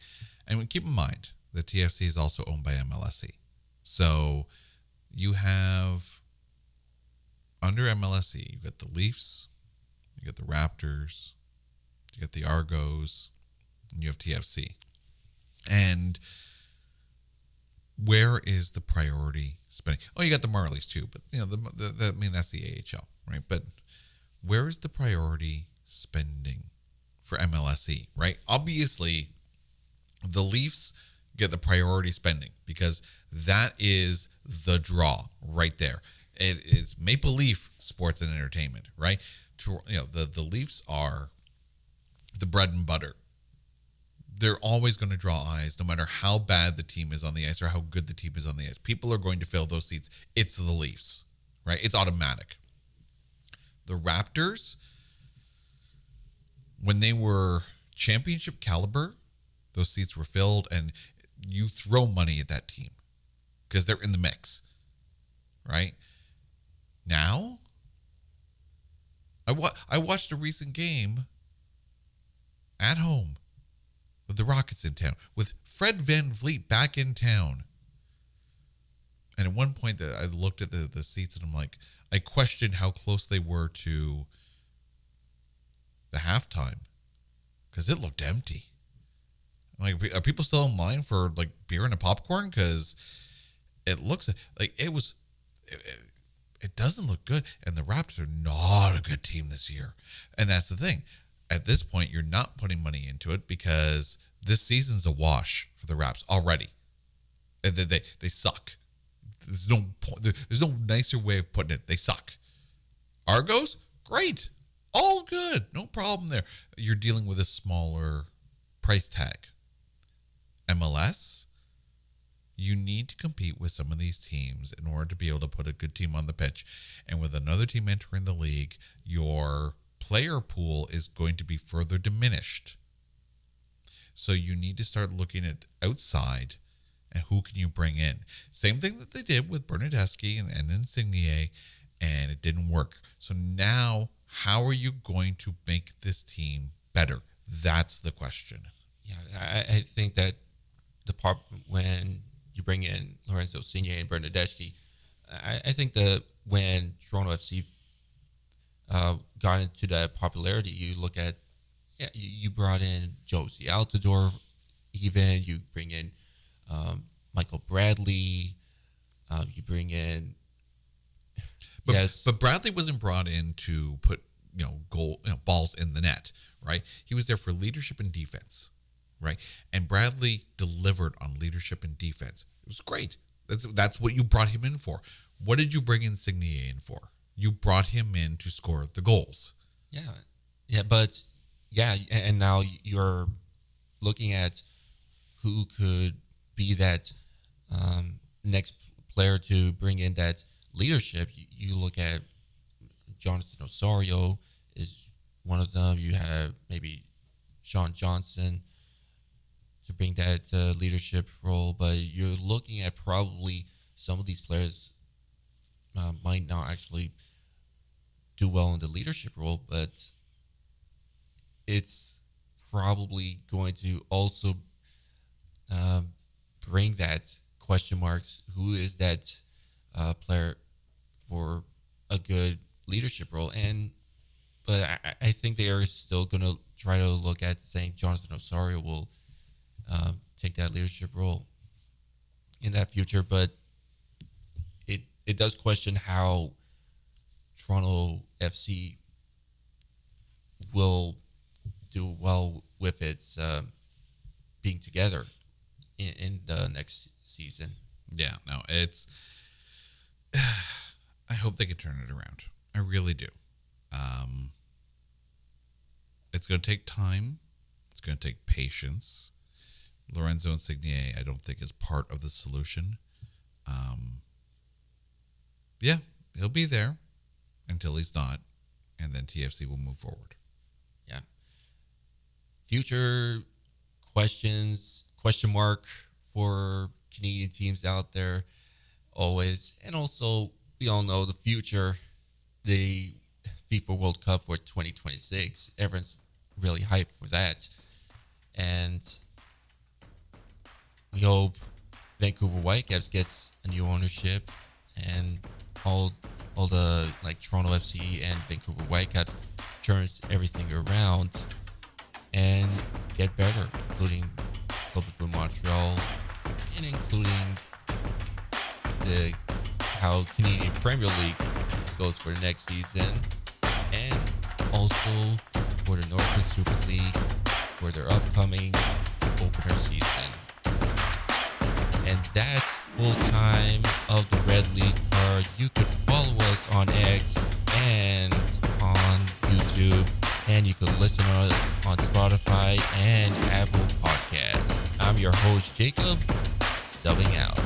And keep in mind that TFC is also owned by MLSE. So you have, under MLSE, you got the Leafs, you got the Raptors, you got the Argos, and you have TFC. And where is the priority spending? Oh, you got the Marlies too, but you know, I mean, that's the AHL, right? But where is the priority spending for MLSE, right? Obviously, the Leafs get the priority spending because that is the draw right there. It is Maple Leaf sports and entertainment, right? You know, the Leafs are the bread and butter. They're always going to draw eyes no matter how bad the team is on the ice or how good the team is on the ice. People are going to fill those seats. It's the Leafs, right? It's automatic. The Raptors, when they were championship caliber, those seats were filled, and you throw money at that team because they're in the mix, right? Now, I watched a recent game at home with the Rockets in town, with Fred VanVleet back in town. And at one point, I looked at the seats, and I'm like, I questioned how close they were to the halftime because it looked empty. I'm like, are people still in line for like beer and a popcorn? Because it looks like it doesn't look good. And the Raptors are not a good team this year. And that's the thing. At this point, you're not putting money into it because this season's a wash for the Raps already. They suck. There's no point. There's no nicer way of putting it. They suck. Argos, great, all good, no problem there. You're dealing with a smaller price tag. MLS, you need to compete with some of these teams in order to be able to put a good team on the pitch. And with another team entering the league, your player pool is going to be further diminished. So you need to start looking at outside and who can you bring in. Same thing that they did with Bernadeschi and Insigne, and it didn't work. So now, how are you going to make this team better? That's the question. Yeah, I think that the part when you bring in Lorenzo Insigne and Bernadeschi, I think that when Toronto FC got into that popularity, you look at, you brought in Josie Altidore, even you bring in Michael Bradley, you bring in, but Bradley wasn't brought in to put balls in the net, right? He was there for leadership and defense, right? And Bradley delivered on leadership and defense. It was great. That's what you brought him in for. What did you bring Insigne in for? You brought him in to score the goals. And now you're looking at who could be that next player to bring in that leadership. You look at Jonathan Osorio is one of them. You have maybe Sean Johnson to bring that leadership role, but you're looking at probably some of these players might not actually do well in the leadership role, but it's probably going to also bring that question marks. Who is that player for a good leadership role? But I think they are still going to try to look at saying Jonathan Osorio will take that leadership role in that future. But it does question how Toronto FC will do well with its being together in the next season. Yeah, no, it's. I hope they can turn it around. I really do. It's going to take time. It's going to take patience. Lorenzo Insigne, I don't think, is part of the solution. Yeah, he'll be there until he's not, and then TFC will move forward. Yeah. Future question mark for Canadian teams out there, always. And also, we all know the future, the FIFA World Cup for 2026. Everyone's really hyped for that. And we hope Vancouver Whitecaps gets a new ownership, and all the like Toronto FC and Vancouver Whitecaps turns everything around and get better, including Club of Montreal, and including how Canadian Premier League goes for the next season, and also for the Northern Super League for their upcoming opener season. And that's full time of the Red Leaf Card. You can follow us on X and on YouTube, and you can listen to us on Spotify and Apple Podcasts. I'm your host, Jacob, subbing out.